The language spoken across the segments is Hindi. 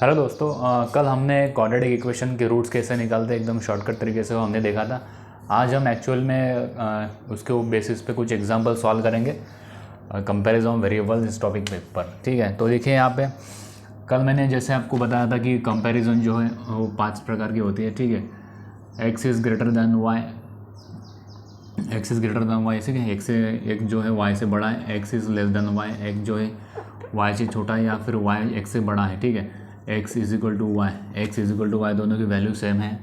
हेलो दोस्तों, कल हमने क्वाड्रेटिक इक्वेशन के रूट्स कैसे निकालते एकदम शॉर्टकट तरीके से वो हमने देखा था। आज हम एक्चुअल में उसके बेसिस पे कुछ एग्जांपल सॉल्व करेंगे कंपैरिजन वेरिएबल्स इस टॉपिक पे पर। ठीक है, तो देखिए यहाँ पे कल मैंने जैसे आपको बताया था कि कंपैरिजन जो है वो 5 प्रकार की होती है। ठीक है, x is greater than Y, X is greater than Y, ठीक है, एक्स से एक जो है वाई से बड़ा है, x is less than Y, एक जो है वाई से छोटा है या फिर वाई एक्स से बड़ा है। ठीक है, x is equal to Y, X is equal to Y, दोनों की वैल्यू सेम है।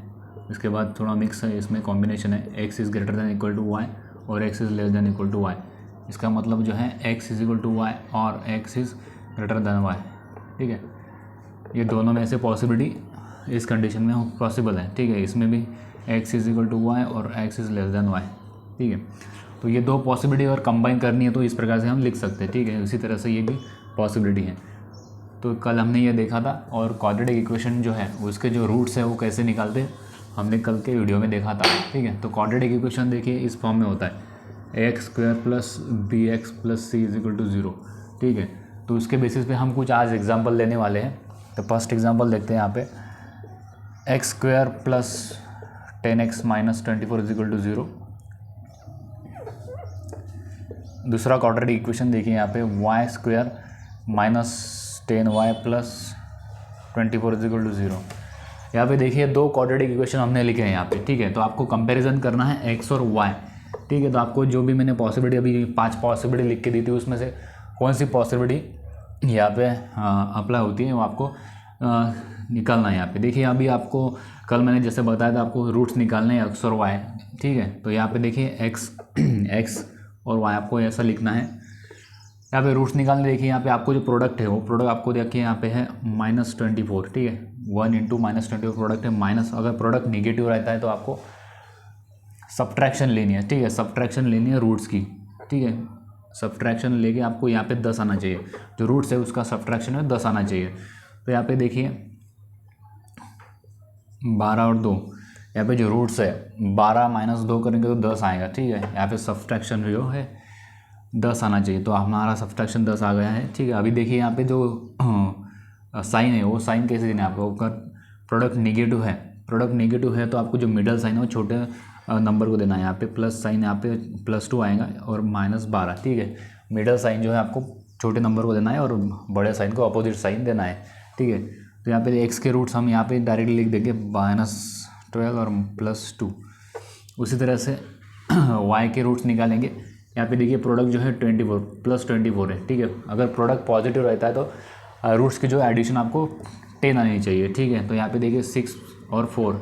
इसके बाद थोड़ा मिक्स है, इसमें कॉम्बिनेशन है, x is greater than equal to y और x is less than equal to y. इसका मतलब जो है x is equal to y और x is greater than Y. ठीक है, ये दोनों में से पॉसिबिलिटी इस कंडीशन में पॉसिबल है। ठीक है, इसमें भी x is equal to y और x is less than Y. ठीक है, तो ये दो पॉसिबिलिटी अगर कंबाइन करनी है तो इस प्रकार से हम लिख सकते हैं। ठीक है, उसी तरह से ये भी पॉसिबिलिटी है। तो कल हमने ये देखा था और क्वाड्रेटिक इक्वेशन जो है उसके जो रूट्स है वो कैसे निकालते हैं हमने कल के वीडियो में देखा था। ठीक है, तो क्वाड्रेटिक इक्वेशन देखिए इस फॉर्म में होता है X square plus B X plus C is equal to 0। ठीक है, तो उसके बेसिस पे हम कुछ आज एग्जांपल लेने वाले हैं। तो फर्स्ट एग्जांपल देखते हैं यहाँ पे, X square plus 10x minus 24 is equal to 0। दूसरा क्वाड्रेटिक इक्वेशन देखिए यहाँ पे, Y square minus 10y plus 24 is equal to 0। यहाँ पे देखिए दो क्वाड्रेटिक इक्वेशन हमने लिखे हैं यहाँ पे। ठीक है, तो आपको कंपैरिजन करना है x और y। ठीक है, तो आपको जो भी मैंने पॉसिबिलिटी अभी 5 पॉसिबिलिटी लिख के दी थी उसमें से कौन सी पॉसिबिलिटी यहाँ पे अप्लाई होती है वो आपको निकालना है। यहाँ पे देखिए अभी आपको कल मैंने जैसे बताया था आपको रूट्स निकालने हैं x और y। ठीक है, तो यहाँ पे देखिए x और y आपको ऐसा लिखना है। यहाँ पे रूट्स निकालने देखिए, यहाँ पे आपको जो प्रोडक्ट है वो प्रोडक्ट आपको देखिए यहाँ पे है -24। ठीक है, 1 इंटू -24 प्रोडक्ट है माइनस। अगर प्रोडक्ट निगेटिव रहता है तो आपको सब्ट्रैक्शन लेनी है। ठीक है, सब्ट्रैक्शन लेनी है रूट्स की। ठीक है, सब्ट्रैक्शन लेके आपको यहाँ पे 10 आना चाहिए। जो रूट्स है उसका सब्ट्रैक्शन है 10 आना चाहिए। तो यहाँ पे देखिए 12 और 2, यहाँ पे जो रूट्स है 12 माइनस 2 करेंगे तो 10 आएगा। ठीक है, यहाँ पे सब्ट्रैक्शन जो है 10 आना चाहिए, तो हमारा सब्ट्रैक्शन 10 आ गया है। ठीक है, अभी देखिए यहाँ पे जो साइन है वो साइन कैसे देना है आपको। अगर प्रोडक्ट निगेटिव है तो आपको जो मिडल साइन है वो छोटे नंबर को देना है। यहाँ पे प्लस साइन, यहाँ पे +2 आएगा और -12। ठीक है, मिडल साइन जो है आपको छोटे नंबर को देना है और बड़े साइन को अपोजिट साइन देना है। ठीक है, तो यहाँ पे एक्स के रूट्स हम यहाँ पे डायरेक्टली लिख देंगे -12 और +2। उसी तरह से वाई के रूट्स निकालेंगे। यहाँ पे देखिए प्रोडक्ट जो है 24 है। ठीक है, अगर प्रोडक्ट पॉजिटिव रहता है तो रूट्स की जो एडिशन आपको 10 आनी चाहिए। ठीक है, तो यहाँ पे देखिए 6 और 4,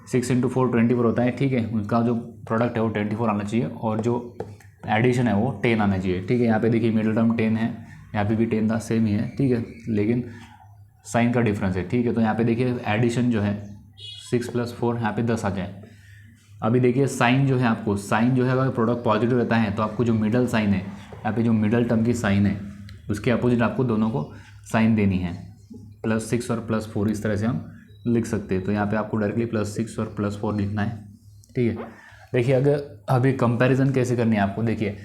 6 इंटू 4 24 होता है। ठीक है, उनका जो प्रोडक्ट है वो 24 आना चाहिए और जो एडिशन है वो 10 आना चाहिए। ठीक है, यहाँ पे देखिए मिडिल टर्म 10 है, यहाँ पे भी 10 था, सेम ही है। ठीक है, लेकिन साइन का डिफरेंस है। ठीक है, तो यहाँ पे देखिए एडिशन जो है 6 + 4 यहाँ पे 10 आ जाए। अभी देखिए साइन जो है आपको, साइन जो है अगर प्रोडक्ट पॉजिटिव रहता है तो आपको जो मिडल साइन है, यहाँ पे जो मिडल टर्म की साइन है उसके अपोजिट आपको दोनों को साइन देनी है। +6 और +4 इस तरह से हम लिख सकते हैं। तो यहाँ पे आपको डायरेक्टली +6 और +4 लिखना है। ठीक है, देखिए अगर अभी कंपैरिजन कैसे करनी है आपको, देखिए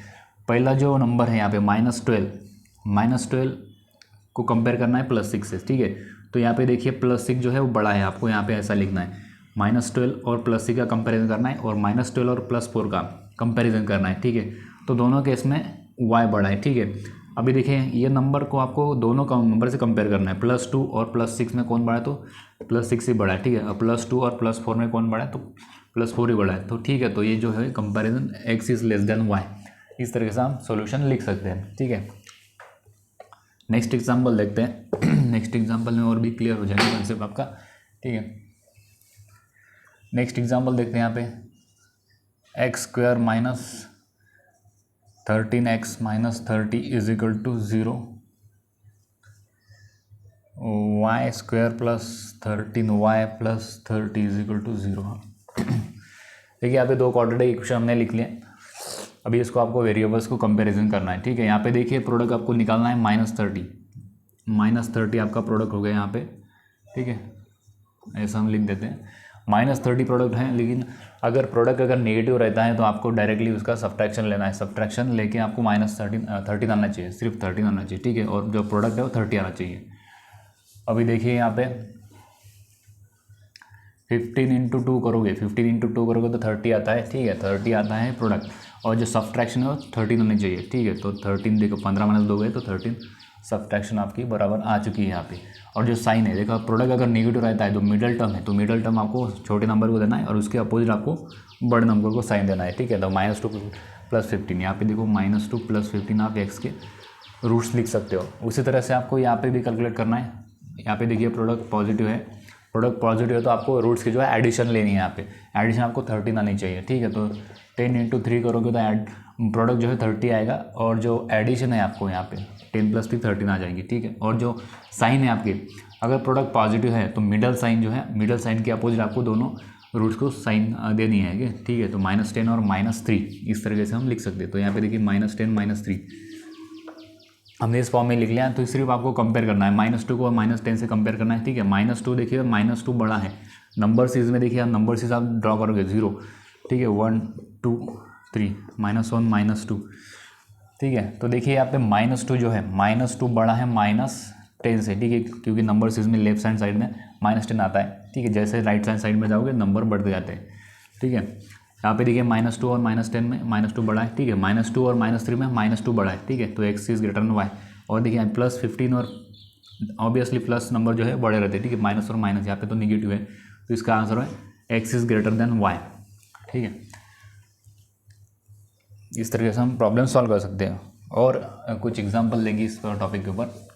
पहला जो नंबर है यहाँ पे -12 को कंपेयर करना है +6 से। ठीक है, तो यहाँ पे देखिए +6 जो है वो बड़ा है, आपको यहाँ पे ऐसा लिखना है। -12 और +6 का कंपैरिजन करना है और -12 और +4 का कंपैरिजन करना है। ठीक है, तो दोनों केस में y बड़ा है। ठीक है, अभी देखिए ये नंबर को आपको दोनों का नंबर से कंपेयर करना है। +2 और +6 में कौन बड़ा है, तो +6 ही बड़ा है। ठीक है, और +2 और +4 में कौन बड़ा है, तो +4 ही बड़ा है। तो ठीक है, तो ये जो है comparison x is less than y, इस तरीके से हम सॉल्यूशन लिख सकते हैं। ठीक है, नेक्स्ट एग्जाम्पल देखते हैं। नेक्स्ट एग्जाम्पल में और भी क्लियर हो जाएगा कॉन्सेप्ट आपका। ठीक है, नेक्स्ट एग्जाम्पल देखते हैं यहाँ पे, X square minus 13x minus 30 is equal to 0, Y square plus 13y plus 30 is equal to 0। देखिए यहाँ पे दो क्वाड्रेटिक इक्वेशन हमने लिख लिए। अभी इसको आपको वेरिएबल्स को कंपैरिजन करना है। ठीक है, यहाँ पे देखिए प्रोडक्ट आपको निकालना है -30 आपका प्रोडक्ट हो गया यहाँ पे। ठीक है, ऐसा हम लिख देते हैं, -30 प्रोडक्ट है, लेकिन अगर प्रोडक्ट अगर नेगेटिव रहता है तो आपको डायरेक्टली उसका सब्ट्रैक्शन लेना है। सब्ट्रैक्शन लेके आपको -13 आना चाहिए, सिर्फ 13 आना चाहिए। ठीक है, और जो प्रोडक्ट है वो 30 आना चाहिए। अभी देखिए यहाँ पे 15 × 2 करोगे, 15 × 2 करोगे तो 30 आता है, ठीक है, 30 आता है प्रोडक्ट, और जो सब्ट्रैक्शन है वो 13 होनी चाहिए, ठीक है। तो 13 देखो 15 - 2 गए तो 13 सब्ट्रैक्शन आपकी बराबर आ चुकी है यहाँ पे। और जो साइन है देखो, प्रोडक्ट अगर नेगेटिव रहता है तो मिडल टर्म है, तो मिडल टर्म आपको छोटे नंबर को देना है और उसके अपोजिट आपको बड़े नंबर को साइन देना है, ठीक है। तो -2 + 15, यहाँ पे देखो -2 + 15 आप एक्स के रूट्स लिख सकते हो। उसी तरह से आपको यहाँ पे भी कैलकुलेट करना है। यहाँ पे देखिए प्रोडक्ट पॉजिटिव है, प्रोडक्ट पॉजिटिव है तो आपको रूट्स की जो है एडिशन लेनी है। यहाँ पे एडिशन आपको 13 आनी चाहिए, ठीक है। तो 10 × 3 करोगे तो प्रोडक्ट जो है 30 आएगा, और जो एडिशन है आपको यहाँ पे 10 + 3 13 आ जाएंगी, ठीक है। और जो साइन है आपके, अगर प्रोडक्ट पॉजिटिव है तो मिडल साइन जो है, मिडल साइन के अपोजिट आपको दोनों रूट्स को साइन देनी है, ठीक है। तो -10 और -3 इस तरीके से हम लिख सकते हैं। तो यहाँ पे देखिए -10 - 3 हमने इस फॉर्म में लिख लिया है। तो सिर्फ आपको कंपेयर करना है, -2 को -10 से कंपेयर करना है, ठीक है। -2 देखिए, -2 बड़ा है। नंबर सीरीज में देखिए, आप नंबर सीरीज आप ड्रॉ करोगे 0, ठीक है, 1 2 3 -1 -2, ठीक है। तो देखिए यहाँ पे -2 जो है, -2 बड़ा है -10 से, ठीक है, क्योंकि नंबर सीरीज में लेफ्ट हैंड साइड में -10 आता है, ठीक है। जैसे राइट हैंड साइड में जाओगे नंबर बढ़ते जाते हैं, ठीक है। यहाँ पे देखिए -2 और -10 में -2 बड़ा है, ठीक है। -2 और -3 में -2 बड़ा है, ठीक है। तो x is greater than y। और देखिए +15 और ऑब्वियसली प्लस नंबर जो है बड़े रहते हैं, ठीक है। माइनस और माइनस यहाँ पे तो निगेटिव है, तो इसका आंसर है x is greater than y, ठीक है। इस तरीके से हम प्रॉब्लम सॉल्व कर सकते हैं। और कुछ एग्जाम्पल लेंगे इस टॉपिक के ऊपर।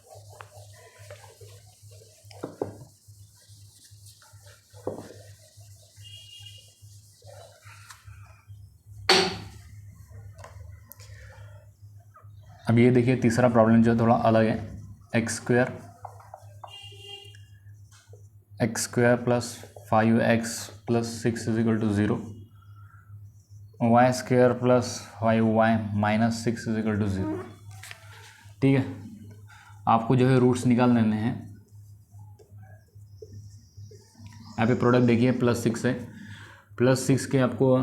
अब ये देखिए तीसरा प्रॉब्लम जो है थोड़ा अलग है। x² + 5x + 6 = 0, y² + 5y - 6 = 0, ठीक है। आपको जो है रूट्स निकाल लेने हैं। यहाँ पे प्रोडक्ट देखिए +6 है, +6 के आपको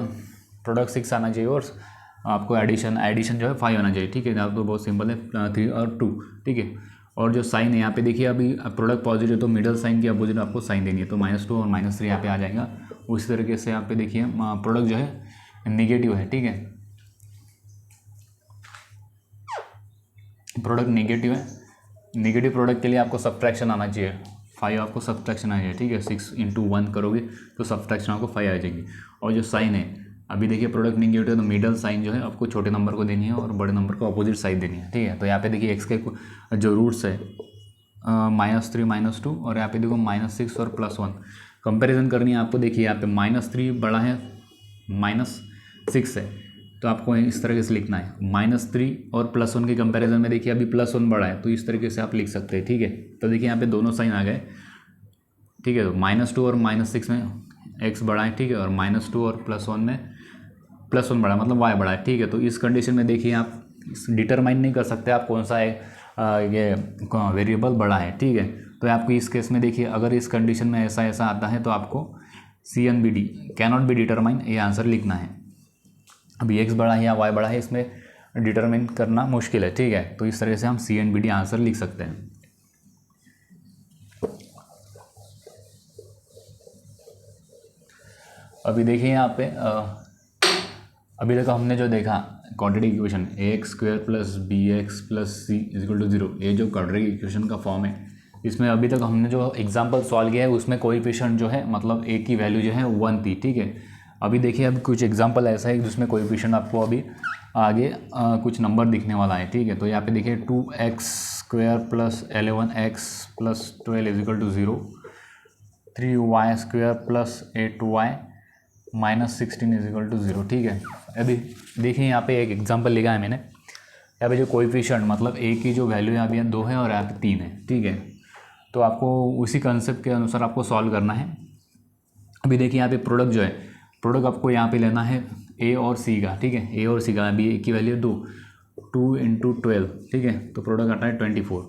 प्रोडक्ट 6 आना चाहिए, और आपको एडिशन जो है 5 आना चाहिए, ठीक है। आप तो बहुत सिंपल है, 3 और 2, ठीक है। और जो साइन है यहाँ पे देखिए, अभी प्रोडक्ट पॉजिटिव है तो मिडल साइन के अपोजिट आपको साइन देनी है, तो -2 और -3 यहाँ पे आ जाएगा। उसी तरीके से यहाँ पे देखिए प्रोडक्ट जो है निगेटिव है, ठीक है, प्रोडक्ट नेगेटिव है। नेगेटिव प्रोडक्ट के लिए आपको सब्ट्रैक्शन आना चाहिए, 5 आपको सब्ट्रैक्शन आ जाए, ठीक है। 6 × 1 करोगे तो सब्ट्रैक्शन आपको 5 आ जाएगी। और जो साइन है, अभी देखिए प्रोडक्ट नेगेटिव है तो मिडल साइन जो है आपको छोटे नंबर को देनी है और बड़े नंबर को अपोजिट साइन देनी है, ठीक है। तो यहाँ पे देखिए एक्स के जो रूट्स है -3 -2, और यहाँ पे देखो -6 और +1 कंपैरिजन करनी है आपको। देखिए यहाँ पे -3 बड़ा है -6 है, तो आपको इस तरीके से लिखना है। -3 और +1 के कंपैरिजन में देखिए अभी +1 बड़ा है, तो इस तरीके से आप लिख सकते हैं, ठीक है। तो देखिए यहाँ पे दोनों साइन आ गए, ठीक है। तो -2 और -6 में x बड़ा है, ठीक है, और -2 और +1 में +1 बड़ा मतलब y बड़ा है, ठीक है। तो इस कंडीशन में देखिए आप डिटरमाइन नहीं कर सकते आप कौन सा है ये वेरिएबल बड़ा है, ठीक है। तो आपको इस केस में देखिए, अगर इस कंडीशन में ऐसा ऐसा आता है तो आपको CNBD कैनॉट बी डिटरमाइन ये आंसर लिखना है। अभी x बड़ा है या y बड़ा है, इसमें डिटरमाइन करना मुश्किल है, ठीक है। तो इस तरह से हम CNBD आंसर लिख सकते हैं। अभी देखिए यहाँ पे अभी तक हमने जो देखा quadratic equation ax² + bx + c = 0, ये जो क्वाड्रेटिक इक्वेशन का फॉर्म है, इसमें अभी तक हमने जो एग्जांपल सॉल्व किया है उसमें कोएफिशिएंट जो है मतलब a की वैल्यू जो है 1 थी, ठीक है। अभी देखिए अब कुछ एग्जांपल ऐसा है जिसमें कोएफिशिएंट आपको अभी आगे कुछ नंबर दिखने वाला है, ठीक है। तो यहाँ पे देखिए 2x² + 11x + 12 = 0, 3y² + 8y - 16 = 0, ठीक है। अभी देखिए यहाँ पे एक एग्जांपल लिखा है मैंने। यहाँ पे जो कोएफिशिएंट मतलब a की जो वैल्यू यहाँ पे 2 है और यहाँ पे 3 है, ठीक है। तो आपको उसी कंसेप्ट के अनुसार आपको सॉल्व करना है। अभी देखिए यहाँ पे प्रोडक्ट जो है, प्रोडक्ट आपको यहाँ पे लेना है a और c का, ठीक है। a और c का अभी a की वैल्यू 2 × 12, ठीक है। तो प्रोडक्ट आता है 24,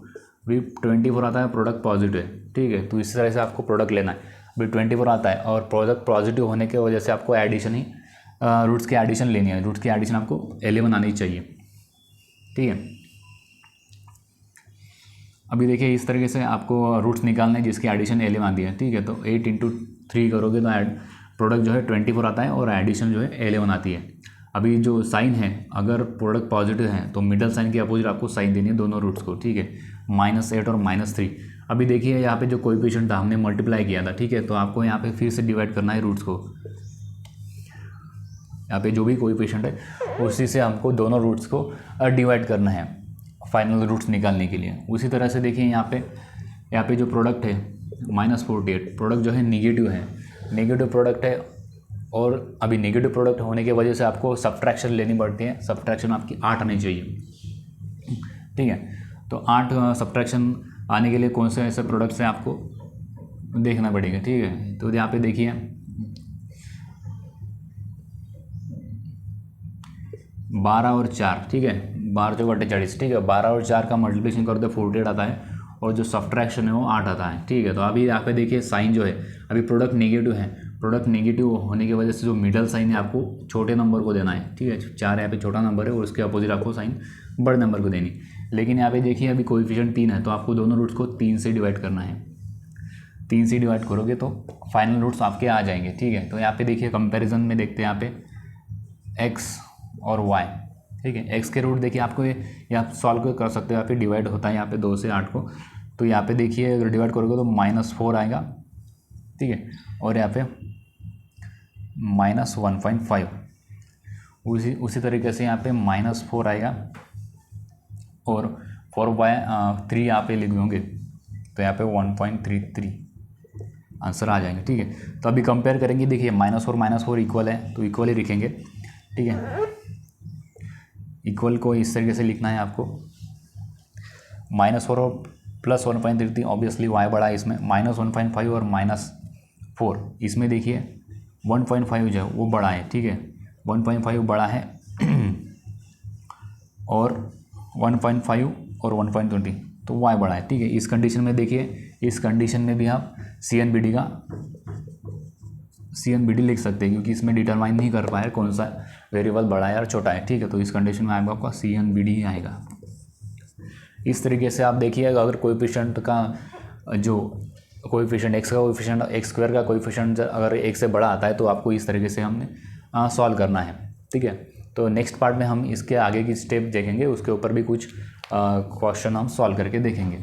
अभी 24 आता है, प्रोडक्ट पॉजिटिव है, ठीक है। तो इस तरह से आपको प्रोडक्ट लेना है। अभी 24 आता है और प्रोडक्ट पॉजिटिव होने की वजह से आपको एडिशन ही रूट्स की एडिशन लेनी है। रूट्स की एडिशन आपको 11 आनी चाहिए, ठीक है। अभी देखिए इस तरीके से आपको रूट्स निकालने हैं जिसकी एडिशन 11 आती है, ठीक है। तो 8 इंटू 3 करोगे तो प्रोडक्ट जो है 24 आता है और एडिशन जो है 11 आती है। अभी जो साइन है, अगर प्रोडक्ट पॉजिटिव है तो मिडल साइन के अपोजिट आपको साइन देनी है दोनों रूट्स को, ठीक है, -8 और -3। अभी देखिए यहाँ पे जो कोएफिशिएंट था हमने मल्टीप्लाई किया था, ठीक है, तो आपको यहाँ पे फिर से डिवाइड करना है रूट्स को। यहाँ पे जो भी कोएफिशिएंट है उसी से हमको दोनों रूट्स को डिवाइड करना है फाइनल रूट्स निकालने के लिए। उसी तरह से देखिए यहाँ पे जो प्रोडक्ट है -48, प्रोडक्ट जो है निगेटिव है, नेगेटिव प्रोडक्ट है, और अभी नेगेटिव प्रोडक्ट होने की वजह से आपको सब्ट्रैक्शन लेनी पड़ती है। सब्ट्रैक्शन आपकी 8 आनी चाहिए, ठीक है। तो 8 सब्ट्रैक्शन आने के लिए कौन से ऐसे प्रोडक्ट्स हैं आपको देखना पड़ेगा, ठीक है। तो यहाँ पे देखिए 12 और 4, ठीक है, 12 चौक 48, ठीक है। 12 और 4 का मल्टीप्लिकेशन करो तो 48 आता है और जो सब्ट्रैक्शन है वो 8 आता है, ठीक है। तो अभी यहाँ पे देखिए साइन जो है, अभी प्रोडक्ट नेगेटिव है, प्रोडक्ट नेगेटिव होने की वजह से जो मिडल साइन है आपको छोटे नंबर को देना है, ठीक है। 4 यहाँ पे छोटा नंबर है और उसके अपोजिट आपको साइन बड़े नंबर को देनी। लेकिन यहाँ पे देखिए अभी कोएफिशिएंट 3 है तो आपको दोनों रूट्स को 3 से डिवाइड करना है। 3 से डिवाइड करोगे तो फाइनल रूट्स आपके आ जाएंगे, ठीक है। तो यहाँ पे देखिए कंपैरिजन में देखते हैं यहाँ पे x और y, ठीक है। x के रूट देखिए आपको ये आप सॉल्व कर सकते हो, यहाँ पे डिवाइड होता है यहाँ पे 2 से 8 को। तो यहाँ पे देखिए अगर डिवाइड करोगे तो -4 आएगा, ठीक है, और यहाँ पे -1.5। उसी तरीके से यहाँ पे -4 आएगा और 4/3 यहाँ पे लिख दोगे तो यहाँ पे 1.33 आंसर आ जाएंगे, ठीक है। तो अभी कंपेयर करेंगे, देखिए -4 इक्वल है तो इक्वल ही लिखेंगे, ठीक है। इक्वल को इस तरीके से लिखना है आपको, -4 और +1.33, ऑब्वियसली y बड़ा है इसमें, -1.5 और -4, इसमें देखिए 1.5 जो है वो बड़ा है, ठीक है, 1.5 बड़ा है और 1.5 और 1.20 तो y बड़ा है, ठीक है। इस कंडीशन में देखिए, इस कंडीशन में भी आप CNBD लिख सकते हैं क्योंकि इसमें डिटरमाइन नहीं कर पाए कौन सा वेरिएबल बड़ा है और छोटा है, ठीक है। तो इस कंडीशन में आपका CNBD ही आएगा। इस तरीके से आप देखिएगा, अगर कोएफिशिएंट का जो कोएफिशिएंट x का कोएफिशिएंट x² का कोएफिशिएंट अगर 1 से बड़ा आता है तो आपको इस तरीके से हमने सॉल्व करना है, ठीक है। तो नेक्स्ट पार्ट में हम इसके आगे की स्टेप देखेंगे, उसके ऊपर भी कुछ क्वेश्चन हम सॉल्व करके देखेंगे।